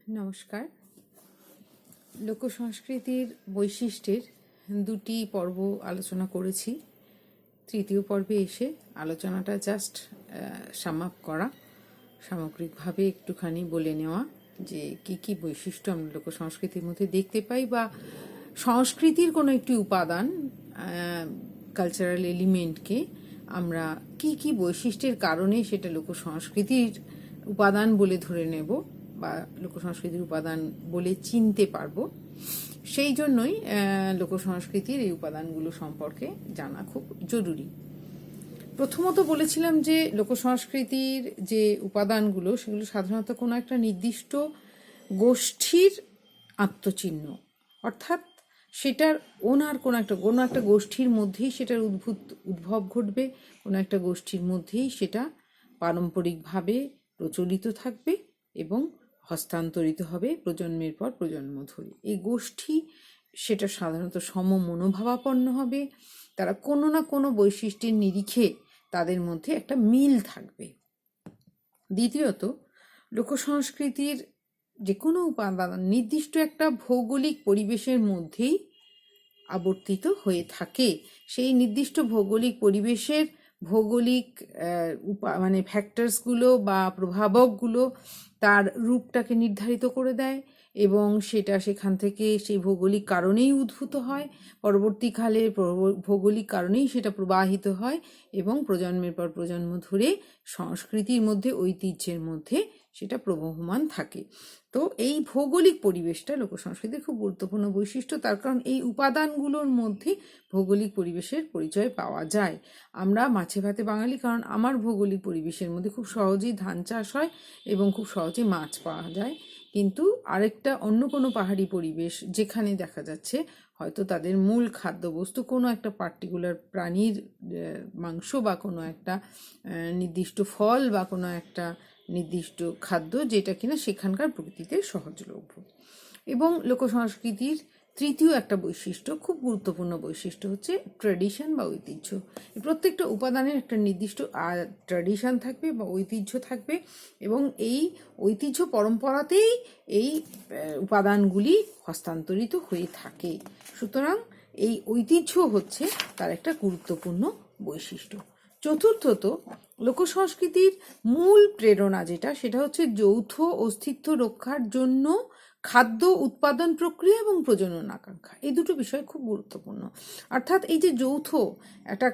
নমস্কার। লোকসংস্কৃতির বৈশিষ্ট্যের দুটি পর্ব আলোচনা করেছি। তৃতীয় পর্বে এসে আলোচনাটা জাস্ট সামাপ করা, সামগ্রিকভাবে একটুখানি বলে নেওয়া যে কি কি বৈশিষ্ট্য আমরা লোকসংস্কৃতির মধ্যে দেখতে পাই, বা সংস্কৃতির কোনো একটি উপাদান, কালচারাল এলিমেন্টকে আমরা কি কি বৈশিষ্ট্যের কারণে সেটা লোকসংস্কৃতির উপাদান বলে ধরে নেব বা লোকসংস্কৃতির উপাদান বলে চিনতে পারবো। সেই জন্যই লোকসংস্কৃতির এই উপাদানগুলো সম্পর্কে জানা খুব জরুরি। প্রথমত বলেছিলাম যে লোকসংস্কৃতির যে উপাদানগুলো সেগুলো সাধারণত কোনো একটা নির্দিষ্ট গোষ্ঠীর আত্মচিহ্ন, অর্থাৎ সেটার ওনার কোনো একটা গোষ্ঠীর মধ্যেই সেটার উদ্ভব ঘটবে, কোনো একটা গোষ্ঠীর মধ্যেই সেটা পারম্পরিকভাবে প্রচলিত থাকবে এবং হস্তান্তরিত হবে প্রজন্মের পর প্রজন্ম ধরে। এই গোষ্ঠী সেটা সাধারণত সমমনোভাবাপন্ন হবে, তারা কোনো না কোনো বৈশিষ্ট্যের নিরিখে তাদের মধ্যে একটা মিল থাকবে। দ্বিতীয়ত, লোকসংস্কৃতির যে কোনো উপাদান নির্দিষ্ট একটা ভৌগোলিক পরিবেশের মধ্যেই আবর্তিত হয়ে থাকে। সেই নির্দিষ্ট ভৌগোলিক পরিবেশের ভৌগোলিক ফ্যাক্টরসগুলো বা প্রভাবকগুলো তার রূপটাকে নির্ধারিত করে দেয় এবং সেটা সেখান থেকে সেই ভৌগোলিক কারণেই উদ্ভূত হয়, পরবর্তীকালে ভৌগোলিক কারণেই সেটা প্রবাহিত হয় এবং প্রজন্মের পর প্রজন্ম ধরে সংস্কৃতির মধ্যে, ঐতিহ্যের মধ্যে সেটা প্রবহমান থাকে। তো এই ভৌগোলিক পরিবেশটা লোকসংস্কৃতির খুব গুরুত্বপূর্ণ বৈশিষ্ট্য, তার কারণ এই উপাদানগুলোর মধ্যে ভৌগোলিক পরিবেশের পরিচয় পাওয়া যায়। আমরা মাছে ভাতে বাঙালি, কারণ আমার ভৌগোলিক পরিবেশের মধ্যে খুব সহজেই ধান চাষ হয় এবং খুব সহজে মাছ পাওয়া যায়। কিন্তু আরেকটা অন্য কোনো পাহাড়ি পরিবেশ যেখানে দেখা যাচ্ছে হয়তো তাদের মূল খাদ্যবস্তু কোনো একটা পার্টিকুলার প্রাণীর মাংস বা কোনো একটা নির্দিষ্ট ফল বা কোনো একটা নির্দিষ্ট খাদ্য, যেটা কিনা সেখানকার প্রকৃতিতে সহজলভ্য। এবং লোকসংস্কৃতির তৃতীয় একটা বৈশিষ্ট্য, খুব গুরুত্বপূর্ণ বৈশিষ্ট্য হচ্ছে ট্র্যাডিশন বা ঐতিহ্য। প্রত্যেকটা উপাদানের একটা নির্দিষ্ট ট্র্যাডিশন থাকবে বা ঐতিহ্য থাকবে এবং এই ঐতিহ্য পরম্পরাতেই এই উপাদানগুলি হস্তান্তরিত হয়ে থাকে। সুতরাং এই ঐতিহ্য হচ্ছে তার একটা গুরুত্বপূর্ণ বৈশিষ্ট্য। চতুর্থত, লোকসংস্কৃতির মূল প্রেরণা যেটা, সেটা হচ্ছে যৌথ অস্তিত্ব রক্ষার জন্য খাদ্য উৎপাদন প্রক্রিয়া এবং প্রজনন আকাঙ্ক্ষা। এই দুটো বিষয় খুব গুরুত্বপূর্ণ। অর্থাৎ এই যে যৌথ একটা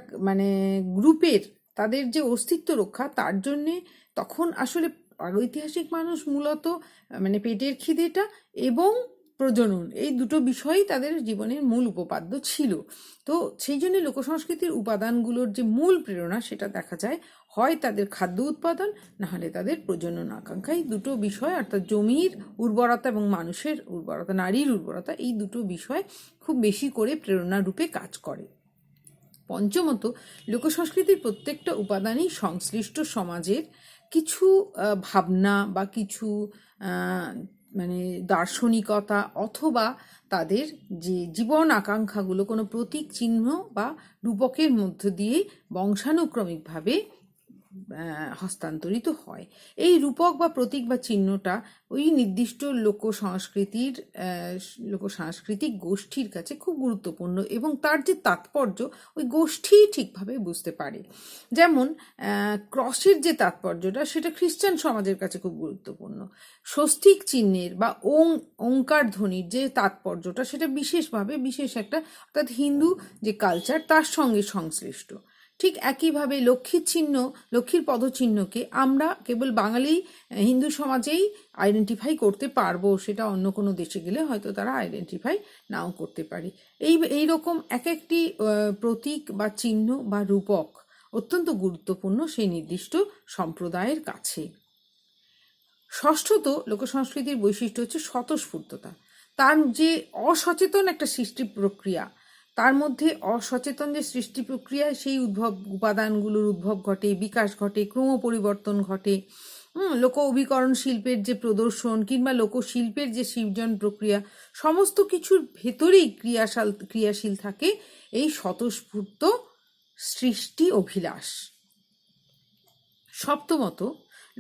গ্রুপের তাদের যে অস্তিত্ব রক্ষা, তার জন্যে তখন আসলে প্রাগৈতিহাসিক মানুষ মূলত পেটের খিদেটা এবং প্রজনন, এই দুটো বিষয়ই তাদের জীবনের মূল উপপাদ্য ছিল। তো সেই জন্য লোকসংস্কৃতির উপাদানগুলোর যে মূল প্রেরণা সেটা দেখা যায় হয় তাদের খাদ্য উৎপাদন, না হলে তাদের প্রজনন আকাঙ্ক্ষা। এই দুটো বিষয়, অর্থাৎ জমির উর্বরতা এবং মানুষের উর্বরতা, নারীর উর্বরতা, এই দুটো বিষয় খুব বেশি করে প্রেরণা রূপে কাজ করে। পঞ্চমত, লোকসংস্কৃতির প্রত্যেকটা উপাদানই সংশ্লিষ্ট সমাজের কিছু ভাবনা বা কিছু দার্শনিকতা অথবা তাদের যে জীবন আকাঙ্ক্ষাগুলো কোনো প্রতীক, চিহ্ন বা রূপকের মধ্য দিয়ে বংশানুক্রমিকভাবে হস্তান্তরিত হয়। এই রূপক বা প্রতীক বা চিহ্নটা ওই নির্দিষ্ট লোকসাংস্কৃতিক গোষ্ঠীর কাছে খুব গুরুত্বপূর্ণ এবং তার যে তাৎপর্য ওই গোষ্ঠী ঠিকভাবে বুঝতে পারে। যেমন ক্রসের যে তাৎপর্যটা, সেটা খ্রিস্টান সমাজের কাছে খুব গুরুত্বপূর্ণ। স্বস্তিক চিহ্নের বা ওঙ্কার ধ্বনির যে তাৎপর্যটা, সেটা বিশেষ একটা, অর্থাৎ হিন্দু যে কালচার তার সঙ্গে সংশ্লিষ্ট। ঠিক একইভাবে লক্ষ্মীর পদচিহ্নকে আমরা কেবল বাঙালি হিন্দু সমাজেই আইডেন্টিফাই করতে পারবো, সেটা অন্য কোনো দেশে গেলে হয়তো তারা আইডেন্টিফাই নাও করতে পারে। এইরকম এক একটি প্রতীক বা চিহ্ন বা রূপক অত্যন্ত গুরুত্বপূর্ণ সেই নির্দিষ্ট সম্প্রদায়ের কাছে। ষষ্ঠত, লোকসংস্কৃতির বৈশিষ্ট্য হচ্ছে স্বতঃস্ফূর্ততা। তার যে অসচেতন একটা সৃষ্টি প্রক্রিয়া, তার মধ্যে অসচেতন যে সৃষ্টি প্রক্রিয়া, সেই উপাদানগুলোর উদ্ভব ঘটে, বিকাশ ঘটে, ক্রম পরিবর্তন ঘটে। লোক অভিকরণ শিল্পের যে প্রদর্শন কিংবা লোকশিল্পের যে সৃজন প্রক্রিয়া, সমস্ত কিছুর ভেতরেই ক্রিয়াশীল থাকে এই স্বতঃস্ফূর্ত সৃষ্টি অভিলাষ। সপ্তমত,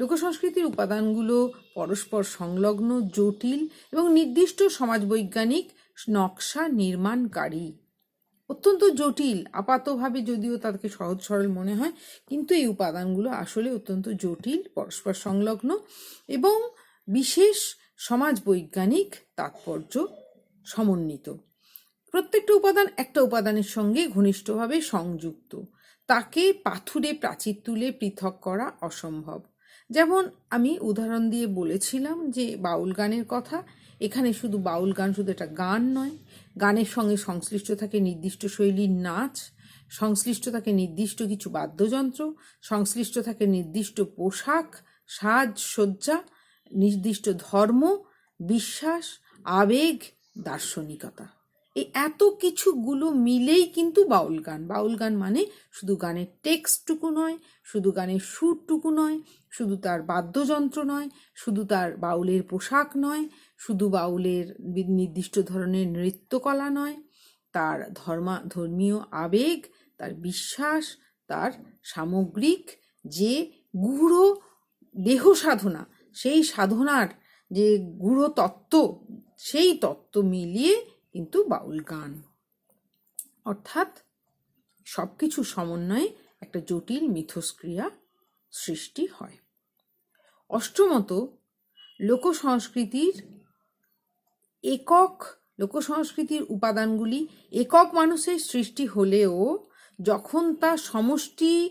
লোকসংস্কৃতির উপাদানগুলো পরস্পর সংলগ্ন, জটিল এবং নির্দিষ্ট সমাজবৈজ্ঞানিক নকশা নির্মাণকারী। অত্যন্ত জটিল, আপাতভাবে যদিও তাদেরকে সহজ সরল মনে হয়, কিন্তু এই উপাদানগুলো আসলে অত্যন্ত জটিল, পরস্পর সংলগ্ন এবং বিশেষ সমাজবৈজ্ঞানিক তাৎপর্য সমন্বিত। প্রত্যেকটা উপাদান একটা উপাদানের সঙ্গে ঘনিষ্ঠভাবে সংযুক্ত। তাকে পাথুরে প্রাচীর তুলে পৃথক করা অসম্ভব। যেমন আমি উদাহরণ দিয়ে বলেছিলাম যে বাউল গানের কথা। এখানে শুধু বাউল গান শুধু একটা গান নয়, গানের সঙ্গে সংশ্লিষ্ট থাকে নির্দিষ্ট শৈলীর নাচ, সংশ্লিষ্ট থাকে নির্দিষ্ট কিছু বাদ্যযন্ত্র, সংশ্লিষ্ট থাকে নির্দিষ্ট পোশাক, সাজসজ্জা, নির্দিষ্ট ধর্ম, বিশ্বাস, আবেগ, দার্শনিকতা। এই এত কিছুগুলো মিলেই কিন্তু বাউল গান। বাউল গান মানে শুধু গানের টেক্সটটুকু নয়, শুধু গানের সুরটুকু নয়, শুধু তার বাদ্যযন্ত্র নয়, শুধু তার বাউলের পোশাক নয়, শুধু বাউলের নির্দিষ্ট ধরনের নৃত্যকলা নয়, তার ধর্মীয় আবেগ, তার বিশ্বাস, তার সামগ্রিক যে গূঢ় দেহ সাধনা, সেই সাধনার যে গূঢ় তত্ত্ব, সেই তত্ত্ব মিলিয়ে কিন্তু বাউল গান। অর্থাৎ সবকিছু সমন্বয়ে একটা জটিল মিথস্ক্রিয়া সৃষ্টি হয়। অষ্টমত, লোকসংস্কৃতির উপাদানগুলি একক মানুষের সৃষ্টি হলেও যখন তা সমষ্টিগতভাবে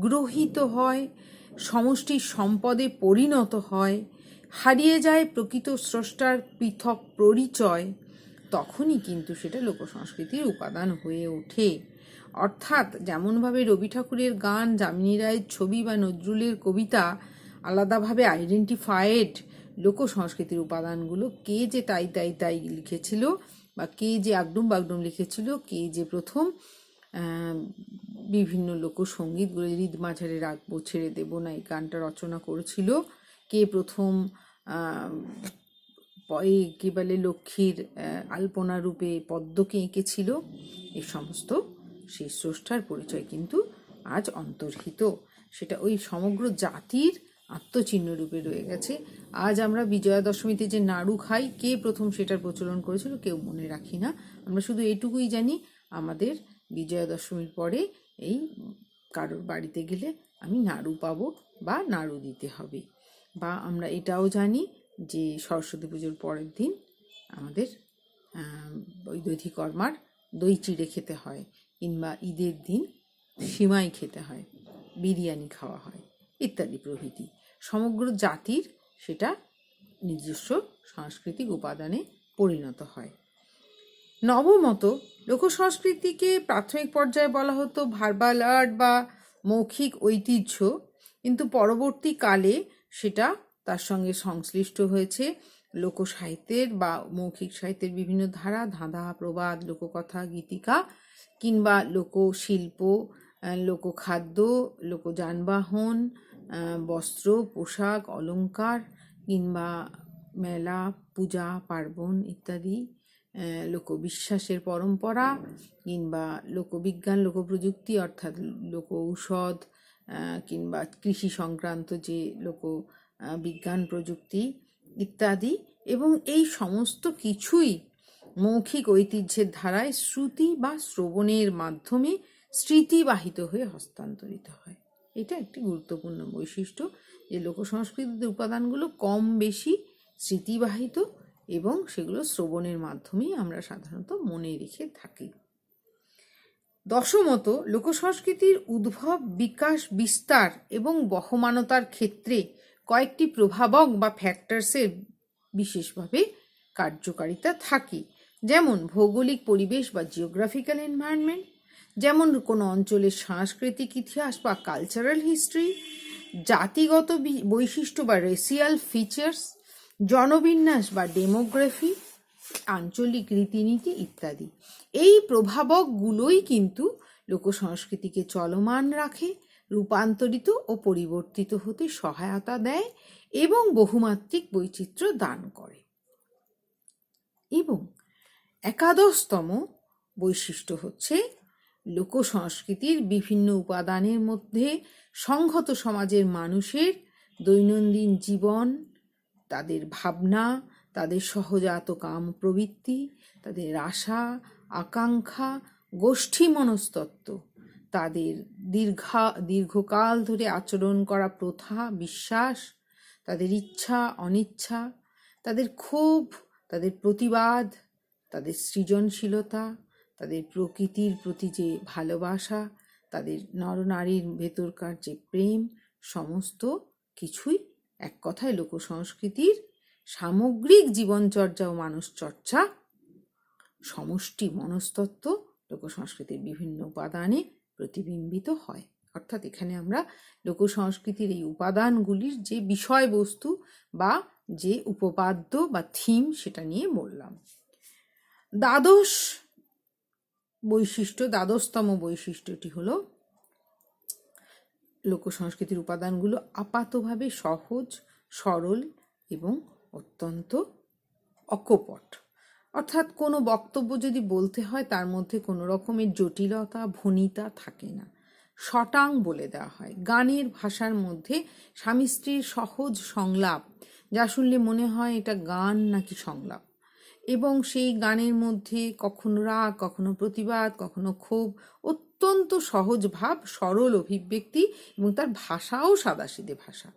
গ্রহিত হয়, সমষ্টির সম্পদে পরিণত হয়, হারিয়ে যায় প্রকৃত স্রষ্টার পৃথক পরিচয়, তখনই কিন্তু সেটা লোকসংস্কৃতির উপাদান হয়ে ওঠে। অর্থাৎ যেমনভাবে রবি ঠাকুরের গান, যামিনী রায়ের ছবি বা নজরুলের কবিতা আলাদাভাবে আইডেন্টিফায়েড, লোকসংস্কৃতির উপাদানগুলো কে যে তাই লিখেছিল, বা কে যে আগডুম বাগডুম লিখেছিল, কে যে প্রথম বিভিন্ন লোকসঙ্গীতগুলো, হৃদ মাঝারে রাখবো ছেড়ে দেব না, এই গানটা রচনা করেছিল, কে প্রথম কি বলে লক্ষ্মীর আলপনা রূপে পদ্মকে এঁকেছিল, এই সমস্ত সেই স্রষ্টার পরিচয় কিন্তু আজ অন্তর্হিত। সেটা ওই সমগ্র জাতির আত্মচিহ্ন রূপে রয়ে গেছে। আজ আমরা বিজয়া দশমীতে যে নাড়ু খাই, কে প্রথম সেটার প্রচলন করেছিল কেউ মনে রাখি না। আমরা শুধু এইটুকুই জানি, আমাদের বিজয়া দশমীর পরে এই কারোর বাড়িতে গেলে আমি নাড়ু পাবো বা নাড়ু দিতে হবে। বা আমরা এটাও জানি যে সরস্বতী পুজোর পরের দিন আমাদের ওই দধিকর্মার দই চিড়ে খেতে হয়, কিংবা ঈদের দিন সিমাই খেতে হয়, বিরিয়ানি খাওয়া হয়, ইত্যাদি প্রভৃতি। সমগ্র জাতির সেটা নিজস্ব সাংস্কৃতিক উপাদানে পরিণত হয়। নবমত, লোকসংস্কৃতিকে প্রাথমিক পর্যায়ে বলা হতো ভার্বাল আর্ট বা মৌখিক ঐতিহ্য, কিন্তু পরবর্তীকালে সেটা তার সঙ্গে সংশ্লিষ্ট হয়েছে লোকসাহিত্যের বা মৌখিক সাহিত্যের বিভিন্ন ধারা, ধাঁধা, প্রবাদ, লোককথা, গীতিকা, কিংবা লোকশিল্প, লোকখাদ্য, লোকযানবাহন, বস্ত্র, পোশাক, অলংকার, কিংবা মেলা, পূজা, পার্বণ ইত্যাদি, লোকবিশ্বাসের পরম্পরা, কিংবা লোকবিজ্ঞান, লোকপ্রযুক্তি অর্থাৎ লোক ঔষধ, কিংবা কৃষি সংক্রান্ত যে লোক বিজ্ঞান প্রযুক্তি ইত্যাদি। এবং এই সমস্ত কিছুই মৌখিক ঐতিহ্যের ধারায় শ্রুতি বা শ্রবণের মাধ্যমে স্মৃতিবাহিত হয়ে হস্তান্তরিত হয়। এটা একটি গুরুত্বপূর্ণ বৈশিষ্ট্য যে লোকসংস্কৃতির উপাদানগুলো কম বেশি স্মৃতিবাহিত এবং সেগুলো শ্রবণের মাধ্যমেই আমরা সাধারণত মনে রেখে থাকি। দশমত, লোকসংস্কৃতির উদ্ভব, বিকাশ, বিস্তার এবং বহমানতার ক্ষেত্রে কয়েকটি প্রভাবক বা ফ্যাক্টরসের বিশেষভাবে কার্যকারিতা থাকে। যেমন ভৌগোলিক পরিবেশ বা জিওগ্রাফিক্যাল এনভায়রনমেন্ট, যেমন কোনো অঞ্চলের সাংস্কৃতিক ইতিহাস বা কালচারাল হিস্ট্রি, জাতিগত বৈশিষ্ট্য বা রেসিয়াল ফিচার্স, জনবিন্যাস বা ডেমোগ্রাফি, আঞ্চলিক রীতিনীতি ইত্যাদি। এই প্রভাবকগুলোই কিন্তু লোকসংস্কৃতিকে চলমান রাখে, রূপান্তরিত ও পরিবর্তিত হতে সহায়তা দেয় এবং বহুমাত্রিক বৈচিত্র্য দান করে। এবং একাদশতম বৈশিষ্ট্য হচ্ছে লোক সংস্কৃতির বিভিন্ন উপাদানের মধ্যে সংহত সমাজের মানুষের দৈনন্দিন জীবন, তাদের ভাবনা, তাদের সহজাত কাম প্রবৃত্তি, তাদের আশা আকাঙ্ক্ষা, গোষ্ঠী মনস্তত্ত্ব, তাদের দীর্ঘকাল ধরে আচরণ করা প্রথা বিশ্বাস, তাদের ইচ্ছা অনিচ্ছা, তাদের ক্ষোভ, তাদের প্রতিবাদ, তাদের সৃজনশীলতা, তাদের প্রকৃতির প্রতি যে ভালোবাসা, তাদের নরনারীর ভেতরকার যে প্রেম, সমস্ত কিছুই এক কথায় লোক সংস্কৃতির সামগ্রিক জীবনচর্যা ও মানুষচর্চা, সমষ্টি মনস্তত্ত্ব লোক সংস্কৃতির বিভিন্ন উপাদানে প্রতিবিম্বিত হয়। অর্থাৎ এখানে আমরা লোক সংস্কৃতির এই উপাদানগুলির যে বিষয়বস্তু বা যে উপপাদ্য বা থিম সেটা নিয়ে বললাম। দ্বাদশতম বৈশিষ্ট্যটি হলো লোক সংস্কৃতির উপাদানগুলো আপাতভাবে সহজ সরল এবং অত্যন্ত অকপট। অর্থাৎ কোনো বক্তব্য যদি বলতে হয় তার মধ্যে কোনো রকমের জটিলতা ভনিতা থাকে না, শটাং বলে দেওয়া হয়। গানের ভাষার মধ্যে স্বামী স্ত্রীর সহজ সংলাপ, যা শুনলে মনে হয় এটা গান নাকি সংলাপ, এবং সেই গানের মধ্যে কখনো রাগ, কখনো প্রতিবাদ, কখনো ক্ষোভ, অত্যন্ত সহজ ভাব, সরল অভিব্যক্তি এবং তার ভাষাও সাদাসিধে ভাষা।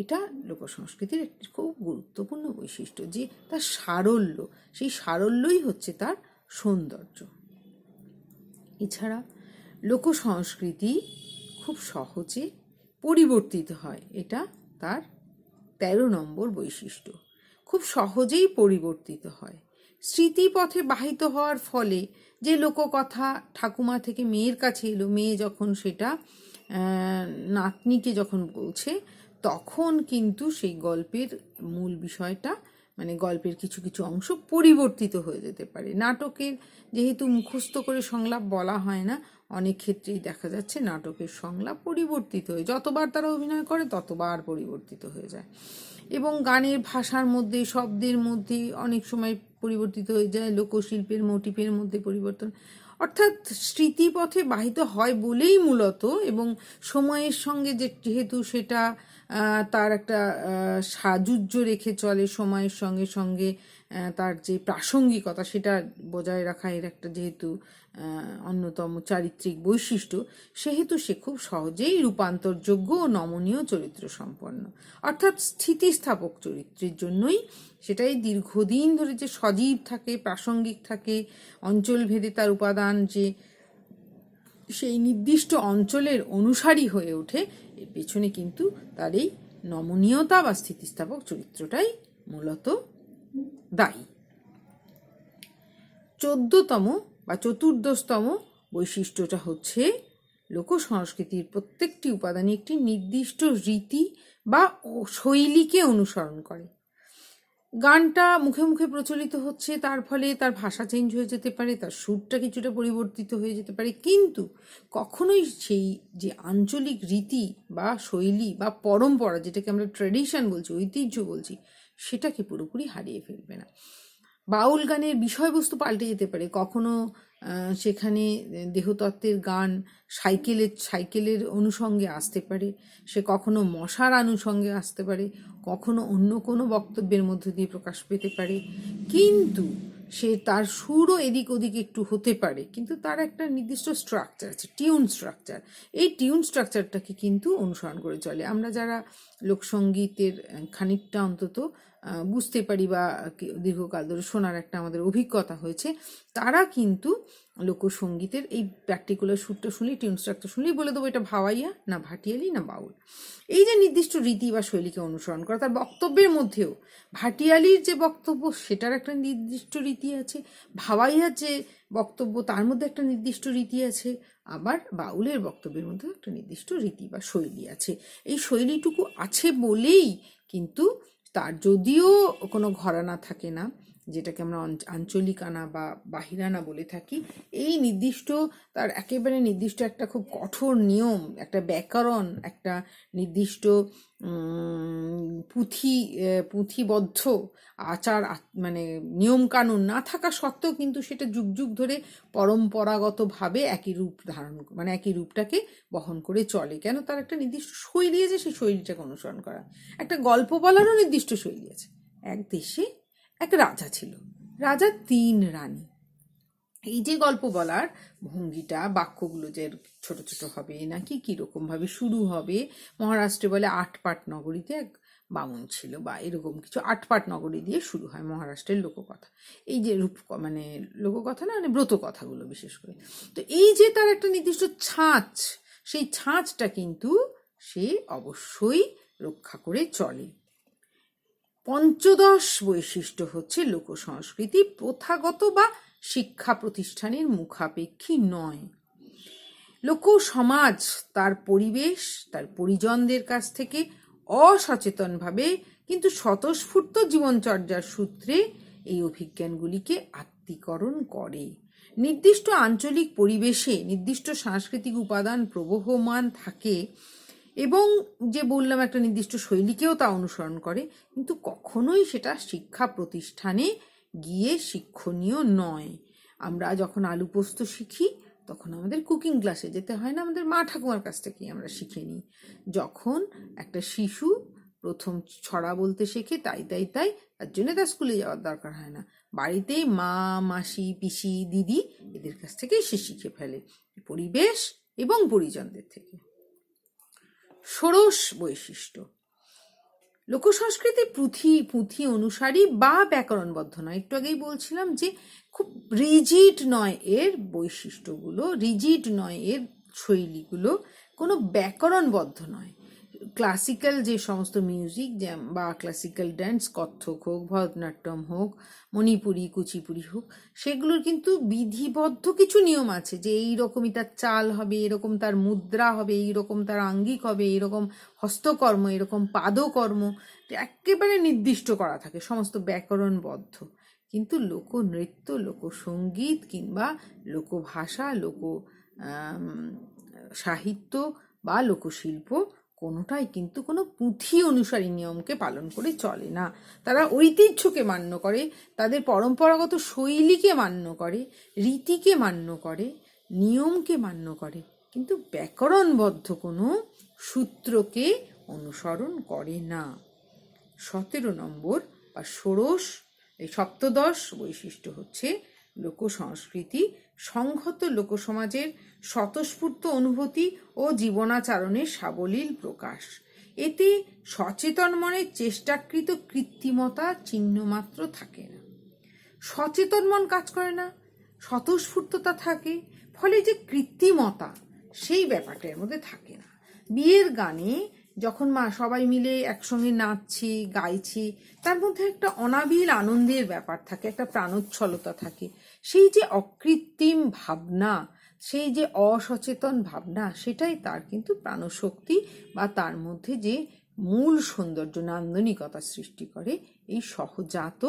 এটা লোক সংস্কৃতির একটি খুব গুরুত্বপূর্ণ বৈশিষ্ট্য, যে তার সারল্য, সেই সারল্যই হচ্ছে তার সৌন্দর্য। এছাড়া লোক সংস্কৃতি খুব সহজে পরিবর্তিত হয়, এটা তার 13 নম্বর বৈশিষ্ট্য। খুব সহজেই পরিবর্তিত হয়। স্মৃতিপথে বাহিত হওয়ার ফলে যে লোককথা ঠাকুমা থেকে মেয়ের কাছে এলো, মেয়ে যখন সেটা নাতনিকে যখন বলছে, তখন কিন্তু সেই গল্পের মূল বিষয়টা মানে গল্পের কিছু কিছু অংশ পরিবর্তিত হয়ে যেতে পারে। নাটকের যেহেতু মুখস্থ করে সংলাপ বলা হয় না, অনেক ক্ষেত্রেই দেখা যাচ্ছে নাটকের সংলাপ পরিবর্তিত হয়ে, যতবার তারা অভিনয় করে ততবার পরিবর্তিত হয়ে যায়। এবং গানের ভাষার মধ্যে, শব্দের মধ্যে অনেক সময় পরিবর্তিত হয়ে যায়, লোকশিল্পের মোটিফের মধ্যে পরিবর্তন। অর্থাৎ স্মৃতিপথে বাহিত হয় বলেই মূলত, এবং সময়ের সঙ্গে যেহেতু সেটা তার একটা সাযুজ্য রেখে চলে, সময়ের সঙ্গে সঙ্গে তার যে প্রাসঙ্গিকতা সেটা বজায় রাখা এর একটা যেহেতু অন্যতম চারিত্রিক বৈশিষ্ট্য, সেহেতু সে খুব সহজেই রূপান্তরযোগ্য ও নমনীয় চরিত্র সম্পন্ন। অর্থাৎ স্থিতিস্থাপক চরিত্রের জন্যই সেটাই দীর্ঘদিন ধরে যে সজীব থাকে, প্রাসঙ্গিক থাকে, অঞ্চলভেদে তার উপাদান যে সেই নির্দিষ্ট অঞ্চলের অনুসারী হয়ে ওঠে, এর পেছনে কিন্তু তার এই নমনীয়তা বা স্থিতিস্থাপক চরিত্রটাই মূলত দায়ী। 14তম বা 14তম বৈশিষ্ট্যটা হচ্ছে লোক সংস্কৃতির প্রত্যেকটি উপাদানে একটি নির্দিষ্ট রীতি বা শৈলীকে অনুসরণ করে। গানটা মুখে মুখে প্রচলিত হচ্ছে, তার ফলে তার ভাষা চেঞ্জ হয়ে যেতে পারে, তার সুরটা কিছুটা পরিবর্তিত হয়ে যেতে পারে, কিন্তু কখনোই সেই যে আঞ্চলিক রীতি বা শৈলী বা পরম্পরা, যেটাকে আমরা ট্র্যাডিশন বলছি, ঐতিহ্য বলছি, সেটাকে পুরোপুরি হারিয়ে ফেলবে না। বাউল গানের বিষয়বস্তু পাল্টে যেতে পারে, কখনো সেখানে দেহতত্ত্বের গান সাইকেলের অনুষঙ্গে আসতে পারে, সে কখনো মশার অনুষঙ্গে আসতে পারে, কখনো অন্য কোনো বক্তব্যের মধ্য দিয়ে প্রকাশ পেতে পারে, কিন্তু সে তার সুরও এদিক ওদিক একটু হতে পারে, কিন্তু তার একটা নির্দিষ্ট স্ট্রাকচার আছে, টিউন স্ট্রাকচার। এই টিউন স্ট্রাকচারটাকে কিন্তু অনুসরণ করে চলে। আমরা যারা লোকসঙ্গীতের খানিকটা অন্তত বুঝতে পারি বা দীর্ঘকাল ধরে শোনার একটা আমাদের অভিজ্ঞতা হয়েছে, তারা কিন্তু লোকসঙ্গীতের এই পার্টিকুলার সুরটা শুনলেই, টিউন স্ট্রাকচার শুনলেই বলে দেবো এটা ভাওয়াইয়া না ভাটিয়ালি না বাউল। এই যে নির্দিষ্ট রীতি বা শৈলীকে অনুসরণ করা, তার বক্তব্যের মধ্যেও ভাটিয়ালির যে বক্তব্য সেটার একটা নির্দিষ্ট রীতি আছে, ভাওয়াইয়ার যে বক্তব্য তার মধ্যে একটা নির্দিষ্ট রীতি আছে, আবার বাউলের বক্তব্যের মধ্যে একটা নির্দিষ্ট রীতি বা শৈলী আছে। এই শৈলীটুকু আছে বলেই কিন্তু তার যদিও কোনো ঘরানা থাকে না, যেটাকে আমরা আঞ্চলিকানা বা বাহিরানা বলে থাকি, এই নির্দিষ্ট তার একেবারে নির্দিষ্ট একটা খুব কঠোর নিয়ম, একটা ব্যাকরণ, একটা নির্দিষ্ট পুঁথিবদ্ধ আচার মানে নিয়মকানুন না থাকা সত্ত্বেও কিন্তু সেটা যুগ যুগ ধরে পরম্পরাগতভাবে একই রূপ ধারণ, মানে একই রূপটাকে বহন করে চলে। কেন? তার একটা নির্দিষ্ট শৈলী আছে, সেই শৈলীটাকে অনুসরণ করা। একটা গল্প বলারও নির্দিষ্ট শৈলী আছে। এক দেশে এক রাজা ছিল, রাজার 3 রানী। এই যে গল্প বলার ভঙ্গিটা, বাক্যগুলো যে ছোট ছোট হবে নাকি কিরকম ভাবে শুরু হবে, মহারাষ্ট্রে বলে 8 পাট নগরীতে এক বামুন ছিল, বা এরকম কিছু 8 পাট নগরী দিয়ে শুরু হয় মহারাষ্ট্রের লোককথা। এই যে মানে লোককথা না, মানে ব্রত কথাগুলো বিশেষ করে। তো এই যে তার একটা নির্দিষ্ট ছাঁচ, সেই ছাঁচটা কিন্তু সে অবশ্যই রক্ষা করে চলে। পঞ্চদশ বৈশিষ্ট্য হচ্ছে লোকসংস্কৃতি প্রথাগত বা শিক্ষা প্রতিষ্ঠানের মুখাপেক্ষী নয়। লোক সমাজ তার পরিবেশ, তার পরিজনদের কাছ থেকে অসচেতনভাবে কিন্তু স্বতঃস্ফূর্ত জীবনচর্যার সূত্রে এই অভিজ্ঞানগুলিকে আত্মীকরণ করে। নির্দিষ্ট আঞ্চলিক পরিবেশে নির্দিষ্ট সাংস্কৃতিক উপাদান প্রবহমান থাকে এবং যে বললাম একটা নির্দিষ্ট শৈলীকেও তা অনুসরণ করে, কিন্তু কখনোই সেটা শিক্ষা প্রতিষ্ঠানে গিয়ে শিক্ষণীয় নয়। আমরা যখন আলু পোস্ত শিখি তখন আমাদের কুকিং ক্লাসে যেতে হয় না, আমাদের মা ঠাকুমার কাছ থেকেই আমরা শিখে নিই। যখন একটা শিশু প্রথম ছড়া বলতে শেখে, তাই তাই তাই, তার জন্য তার স্কুলে যাওয়ার দরকার হয় না, বাড়িতেই মা, মাসি, পিসি, দিদি এদের কাছ থেকেই সে শিখে ফেলে, পরিবেশ এবং পরিজনদের থেকে। ষোড়শ বৈশিষ্ট্য, লোকসংস্কৃতি পুঁথি অনুসারী বা ব্যাকরণবদ্ধ নয়। একটু আগেই বলছিলাম যে খুব রিজিড নয় এর বৈশিষ্ট্যগুলো, রিজিড নয় এর শৈলীগুলো, কোনো ব্যাকরণবদ্ধ নয়। ক্লাসিক্যাল যে সমস্ত মিউজিক বা ক্লাসিক্যাল ডান্স, কত্থক হোক, ভরতনাট্যম হোক, মণিপুরি, কুচিপুরি হোক, সেগুলোর কিন্তু বিধিবদ্ধ কিছু নিয়ম আছে, যে এইরকমই তার চাল হবে, এরকম তার মুদ্রা হবে, এইরকম তার আঙ্গিক হবে, এইরকম হস্তকর্ম, এরকম পাদকর্ম একেবারে নির্দিষ্ট করা থাকে, সমস্ত ব্যাকরণবদ্ধ। কিন্তু লোকনৃত্য, লোকসঙ্গীত কিংবা লোকভাষা, সাহিত্য বা লোকশিল্প কোনোটাই কিন্তু কোনো পুঁথি অনুসারী নিয়মকে পালন করে চলে না। তারা ঐতিহ্যকে মান্য করে, তাদের পরম্পরাগত শৈলীকে মান্য করে, রীতিকে মান্য করে, নিয়মকে মান্য করে, কিন্তু ব্যাকরণবদ্ধ কোনো সূত্রকে অনুসরণ করে না। 17 নম্বর বা ষোড়শ, এই সপ্তদশ বৈশিষ্ট্য হচ্ছে লোকসংস্কৃতি সংহত লোকসমাজের স্বতঃস্ফূর্ত অনুভূতি ও জীবনাচরণের সাবলীল প্রকাশ। এতে সচেতন মনের চেষ্টাকৃত কৃত্রিমতা চিহ্নমাত্র থাকে না। সচেতন মন কাজ করে না, স্বতঃস্ফূর্ততা থাকে, ফলে যে কৃত্রিমতা সেই ব্যাপারটা এর মধ্যে থাকে না। বিয়ের গানে যখন সবাই মিলে একসঙ্গে নাচছে, গাইছে, তার মধ্যে একটা অনাবিল আনন্দের ব্যাপার থাকে, একটা প্রাণোচ্ছলতা থাকে। সেই যে অকৃত্রিম ভাবনা, সেই যে অসচেতন ভাবনা, সেটাই তার কিন্তু প্রাণশক্তি বা তার মধ্যে যে মূল সৌন্দর্য, নান্দনিকতা সৃষ্টি করে, এই সহজাত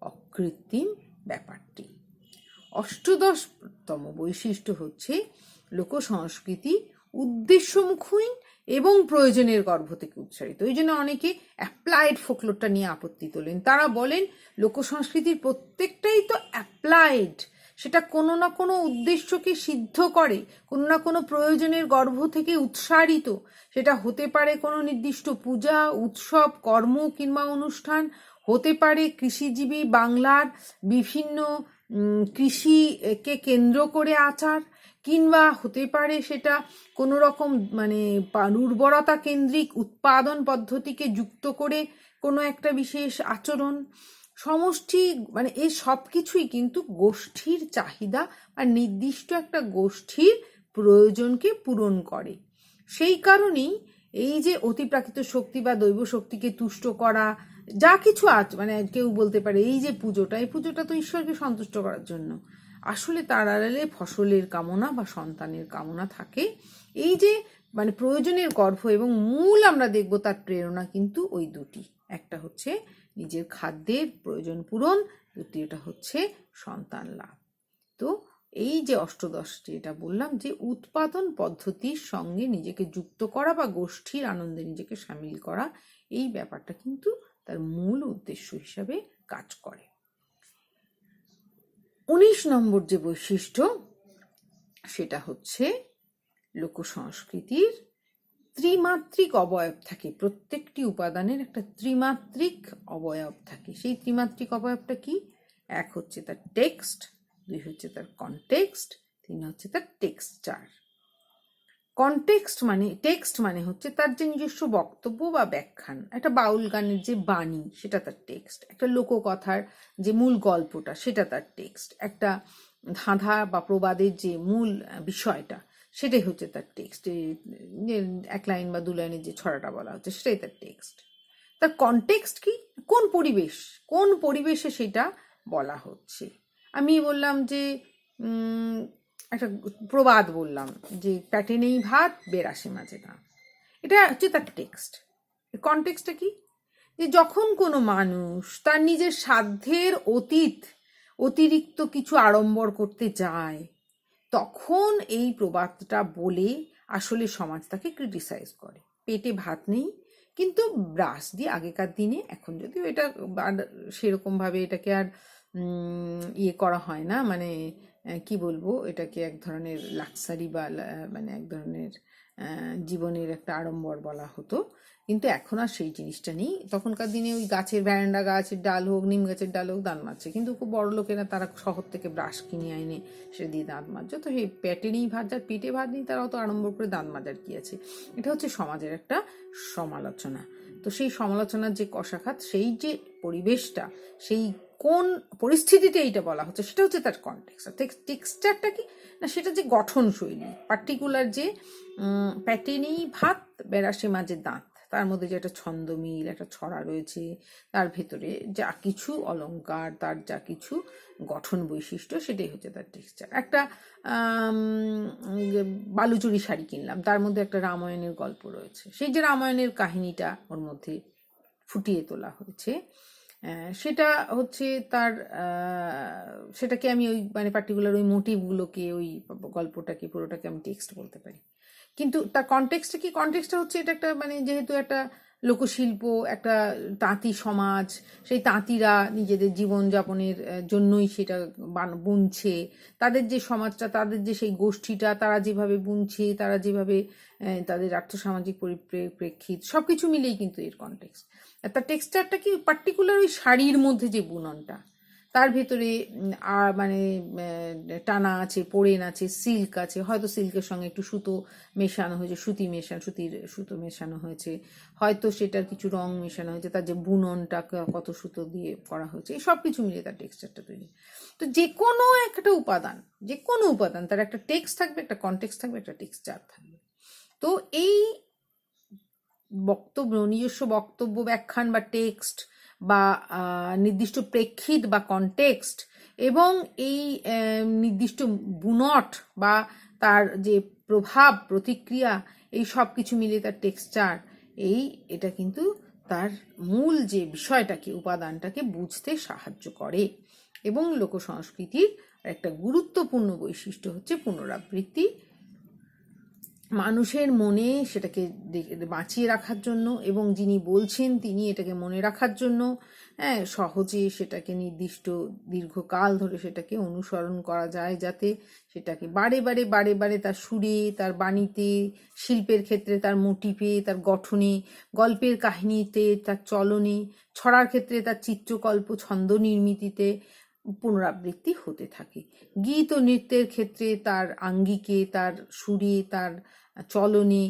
অকৃত্রিম ব্যাপারটি। অষ্টদশতম বৈশিষ্ট্য হচ্ছে লোকসংস্কৃতি উদ্দেশ্যমুখহীন এবং প্রয়োজনের গর্ভ থেকে উৎসারিত। এই জন্য অনেকে অ্যাপ্লাইড ফোকলোরটা নিয়ে আপত্তি তোলেন। তারা বলেন লোকসংস্কৃতির প্রত্যেকটাই তো অ্যাপ্লাইড, সেটা কোনো না কোনো উদ্দেশ্যকে সিদ্ধ করে, কোনো না কোনো প্রয়োজনের গর্ভ থেকে উৎসারিত। সেটা হতে পারে কোনো নির্দিষ্ট পূজা, উৎসব, কর্ম কিংবা অনুষ্ঠান, হতে পারে কৃষিজীবী বাংলার বিভিন্ন কৃষিকে কেন্দ্র করে আচার, কিংবা হতে পারে সেটা কোনো রকম মানে উর্বরতা কেন্দ্রিক উৎপাদন পদ্ধতিকে যুক্ত করে কোনো একটা বিশেষ আচরণ। সমষ্টি মানে এই সব কিছুই কিন্তু গোষ্ঠীর চাহিদা আর নির্দিষ্ট একটা গোষ্ঠীর প্রয়োজনকে পূরণ করে। সেই কারণেই এই যে অতিপ্রাকৃত শক্তি বা দৈব শক্তিকে তুষ্ট করা, যা কিছু আছে, মানে কেউ বলতে পারে এই যে পুজোটা, এই পুজোটা তো ঈশ্বরকে সন্তুষ্ট করার জন্য, আসলে তার আড়ালে ফসলের কামনা বা সন্তানের কামনা থাকে। এই যে মানে প্রয়োজনের গর্ভ এবং মূল আমরা দেখব তার প্রেরণা কিন্তু ওই দুটি, একটা হচ্ছে নিজের খাদ্যের প্রয়োজন পূরণ, দ্বিতীয়টা হচ্ছে সন্তান লাভ। তো এই যে অষ্টদশ যেটা বললাম, যে উৎপাদন পদ্ধতির সঙ্গে নিজেকে যুক্ত করা বা গোষ্ঠীর আনন্দে নিজেকে সামিল করা, এই ব্যাপারটা কিন্তু তার মূল উদ্দেশ্য হিসাবে কাজ করে। 19 নম্বর যে বৈশিষ্ট্য, সেটা হচ্ছে লোক সংস্কৃতির ত্রিমাত্রিক অবয়ব থাকে। প্রত্যেকটি উপাদানের একটা ত্রিমাত্রিক অবয়ব থাকে। সেই ত্রিমাত্রিক অবয়বটা কি? এক হচ্ছে তার টেক্সট, দুই হচ্ছে তার কনটেক্সট, তিন হচ্ছে তার টেক্সচার। টেক্সট মানে হচ্ছে তার যে নিজস্ব বক্তব্য বা ব্যাখ্যান। একটা বাউল গানের যে বাণী, সেটা তার টেক্সট। একটা লোককথার যে মূল গল্পটা, সেটা তার টেক্সট। একটা ধাঁধা বা প্রবাদের যে মূল বিষয়টা, সেটাই হচ্ছে তার টেক্সট। এক লাইন বা দু লাইনের যে ছড়াটা বলা হচ্ছে, সেটাই তার টেক্সট। তার কনটেক্সট কি? কোন পরিবেশে সেটা বলা হচ্ছে। আমি বললাম যে একটা প্রবাদ বললাম যে পেটে নেই ভাত, বেরাসে মাঝে গান। এটা হচ্ছে তার টেক্সট। কনটেক্সটটা কি? যে যখন কোনো মানুষ তার নিজের সাধ্যের অতিরিক্ত কিছু আড়ম্বর করতে যায়, তখন এই প্রবাদটা বলে আসলে সমাজ তাকে ক্রিটিসাইজ করে। পেটে ভাত নেই, কিন্তু ব্রাশ দিয়ে আগেকার দিনে, এখন যদিও এটা সেরকমভাবে এটাকে আর ইয়ে করা হয় না, মানে কি বলবো, এটাকে এক ধরনের লাক্সারি বা মানে এক ধরনের জীবনের একটা আড়ম্বর বলা হতো, কিন্তু এখন আর সেই জিনিসটা নেই। তখনকার দিনে ওই গাছের ভ্যারান্ডা গাছের ডাল হোক, নিম গাছের ডাল হোক, দাঁত মাজছে। কিন্তু খুব বড় লোকেরা তারা শহর থেকে ব্রাশ কিনে আইনে সে দিয়ে দাঁত মাজছে। তো সেই পেটে নেই ভাত, যার পেটে ভাত নেই, তারা অত আড়ম্বর করে দাঁত মাজার কি আছে? এটা হচ্ছে সমাজের একটা সমালোচনা। তো সেই সমালোচনার যে কষাঘাত, সেই যে পরিবেশটা, সেই কোন পরিস্থিতিতে এইটা বলা হচ্ছে, সেটা হচ্ছে তার কনটেক্সট। আর টেক্সচারটা কি না, সেটা যে গঠন শৈলী, পার্টিকুলার যে পেটে নেই ভাত, বেরাসে মাঝে দাঁত, তার মধ্যে যে একটা ছন্দমিল, একটা ছড়া রয়েছে, তার ভেতরে যা কিছু অলংকার, তার যা কিছু গঠন বৈশিষ্ট্য, সেটাই হচ্ছে তার টেক্সচার। একটা বালুচুরি শাড়ি কিনলাম, তার মধ্যে একটা রামায়ণের গল্প রয়েছে। সেই যে রামায়ণের কাহিনীটা ওর মধ্যে ফুটিয়ে তোলা হয়েছে, সেটা হচ্ছে তার সেটাকে আমি ওই মানে পার্টিকুলার ওই মোটিভগুলোকে, ওই গল্পটাকে, পুরোটাকে আমি টেক্সট বলতে পারি। কিন্তু তার কনটেক্সটটা কি? কনটেক্সটটা হচ্ছে এটা একটা মানে যেহেতু একটা লোকশিল্প, একটা তাঁতি সমাজ, সেই তাঁতিরা নিজেদের জীবনযাপনের জন্যই সেটা বুনছে। তাদের যে সমাজটা, তাদের যে সেই গোষ্ঠীটা, তারা যেভাবে বুনছে, তারা যেভাবে তাদের আর্থসামাজিক পরিপ্রেক্ষিত, সব কিছু মিলেই কিন্তু এর কনটেক্সট। তার টেক্সচারটা কি? পার্টিকুলার ওই শাড়ির মধ্যে যে বুননটা, তার ভেতরে মানে টানা আছে, পোড়েন আছে, সিল্ক আছে, হয়তো সিল্কের সঙ্গে একটু সুতো মেশানো হয়েছে, সুতো মেশানো হয়েছে, হয়তো সেটার কিছু রং মেশানো হয়েছে, তার যে বুননটা কত সুতো দিয়ে করা হয়েছে, এই সব কিছু মিলে তার টেক্সচারটা তৈরি। তো যে কোনো উপাদান তার একটা টেক্সট থাকবে, একটা কনটেক্সট থাকবে, একটা টেক্সচার থাকবে। তো এই নিজস্ব বক্তব্য, ব্যাখ্যান বা টেক্সট বা নির্দিষ্ট প্রেক্ষিত বা কনটেক্সট, এবং এই নির্দিষ্ট বুনট বা তার যে প্রভাব, প্রতিক্রিয়া, এই সব কিছু মিলে তার টেক্সচার, এটা কিন্তু তার মূল যে বিষয়টাকে, উপাদানটাকে বুঝতে সাহায্য করে। এবং লোক সংস্কৃতির একটা গুরুত্বপূর্ণ বৈশিষ্ট্য হচ্ছে পুনরাবৃত্তি। মানুষের মনে সেটাকে বাঁচিয়ে রাখার জন্য, এবং যিনি বলছেন তিনি এটাকে মনে রাখার জন্য, সহজে সেটাকে নির্দিষ্ট দীর্ঘকাল ধরে সেটাকে অনুসরণ করা যায়, যাতে সেটাকে বারে বারে তার সুরে, তার বাণীতে, শিল্পের ক্ষেত্রে তার মোটিভে, তার গঠনে, গল্পের কাহিনীতে, তার চলনে, ছড়ার ক্ষেত্রে তার চিত্রকল্প, ছন্দ নির্মিতিতে পুনরাবৃত্তি হতে থাকে। গীত ও নৃত্যের ক্ষেত্রে তার আঙ্গিকে, তার সুরে, তার চলনে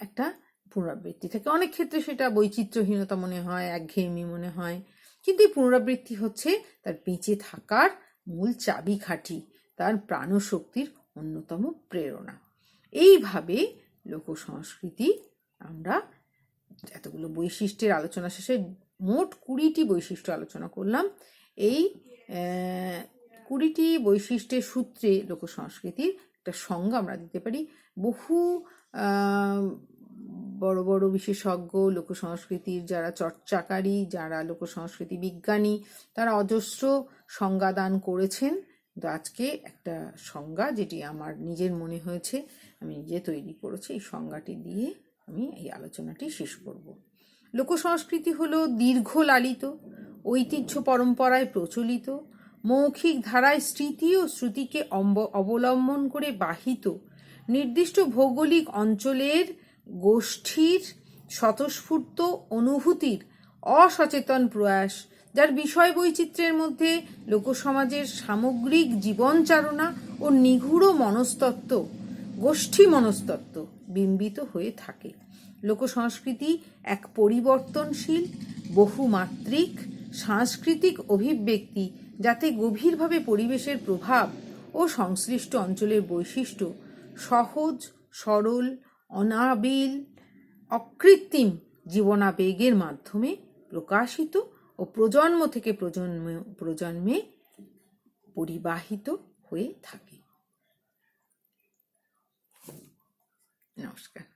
একটা পুনরাবৃত্তি থাকে। অনেক ক্ষেত্রে সেটা বৈচিত্র্যহীনতা মনে হয়, একঘেয়েমি মনে হয়, কিন্তু এই পুনরাবৃত্তি হচ্ছে তার বেঁচে থাকার মূল চাবিকাঠি, তার প্রাণশক্তির অন্যতম প্রেরণা। এইভাবে লোক সংস্কৃতি, আমরা এতগুলো বৈশিষ্ট্যের আলোচনা শেষে মোট 20টি বৈশিষ্ট্য আলোচনা করলাম। এই 20টি বৈশিষ্ট্যের সূত্রে লোকসংস্কৃতির একটা সংজ্ঞা আমরা দিতে পারি। বহু বড় বড় বিশেষজ্ঞ, লোকসংস্কৃতির যারা চর্চাকারী, যারা লোকসংস্কৃতি বিজ্ঞানী, তারা অজস্র সংজ্ঞা দান করেছেন। কিন্তু আজকে একটা সংজ্ঞা যেটি আমার নিজের মনে হয়েছে, আমি নিজে তৈরি করেছি, এই সংজ্ঞাটি দিয়ে আমি এই আলোচনাটি শেষ করব। লোকসংস্কৃতি হলো দীর্ঘ লালিত, ঐতিহ্য পরম্পরায় প্রচলিত, মৌখিক ধারায় স্মৃতি ও শ্রুতিকে অবলম্বন করে বাহিত, নির্দিষ্ট ভৌগোলিক অঞ্চলের গোষ্ঠীর স্বতঃস্ফূর্ত অনুভূতির অসচেতন প্রয়াস, যার বিষয় বৈচিত্র্যের মধ্যে লোকসমাজের সামগ্রিক জীবনচারণা ও নিগূঢ় মনস্তত্ত্ব, গোষ্ঠী মনস্তত্ত্ব বিম্বিত হয়ে থাকে। লোকসংস্কৃতি এক পরিবর্তনশীল, বহুমাত্রিক সাংস্কৃতিক অভিব্যক্তি, যাতে গভীরভাবে পরিবেশের প্রভাব ও সংশ্লিষ্ট অঞ্চলের বৈশিষ্ট্য সহজ সরল, অনাবিল, অকৃত্রিম জীবনাবেগের মাধ্যমে প্রকাশিত ও প্রজন্ম থেকে প্রজন্মে পরিবাহিত হয়ে থাকে। নমস্কার।